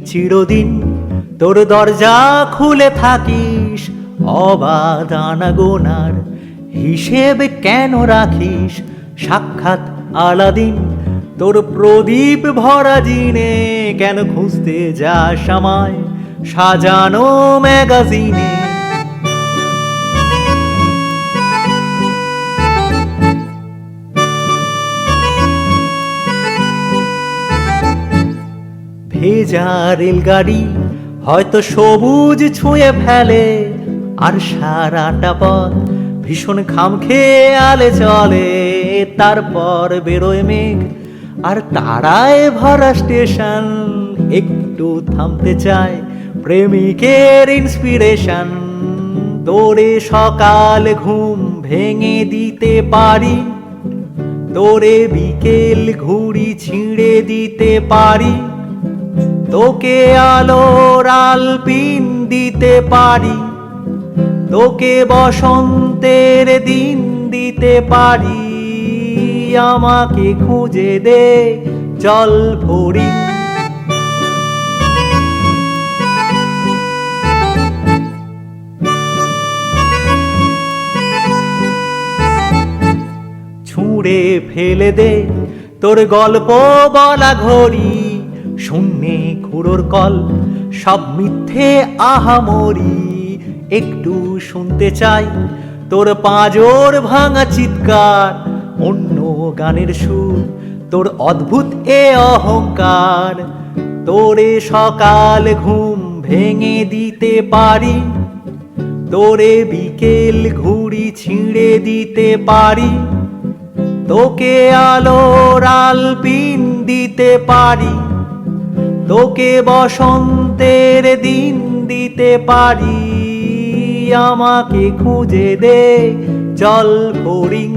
চিরদিন তোর দরজা খুলে থাকিস, অবাধ আনাগোনার হিসেব কেন রাখিস? সাক্ষাৎ আলাদিন তোর প্রদীপ ভরা জিনে কেন খুঁজতে যাস আমায় সাজানো ম্যাগাজিনে? ভেজা রেলগাড়ি হয়তো সবুজ ছুঁয়ে ফেলে, আর সারাটা পথ ভীষণ খাম খেয়ে আলে চলে। তারপর বেরোয় মেঘ আর তারায় ভরা স্টেশন, একটু থামতে চায় প্রেমিকের ইন্সপিরেশন। তোরে সকাল ঘুম ভেঙে দিতে পারি, তোরে বিকেল ঘুড়ি ছিঁড়ে দিতে পারি, তোকে আলোর আলপিন দিতে পারি, তোকে বসন্তের দিন দিতে পারি। আমাকে খুঁজে দে জল ভরি। ছুঁড়ে ফেলে দে তোর গল্প বলা ঘড়ি, শূন্যে খুঁড়োর কল সব মিথ্যে আহামরি। একটু শুনতে চাই তোর পাঁজর ভাঙা চিৎকার, অন্য গানের সুর তোর অদ্ভুত এ অহংকার। তোরে সকাল ঘুম ভেঙে দিতে পারি, তোরে বিকেল ঘুড়ি ছিঁড়ে দিতে পারি, তোকে আলোর আলপিন দিতে পারি, তোকে বসন্তের দিন দিতে পারি। আমাকে খুঁজে দে জল ফড়িং।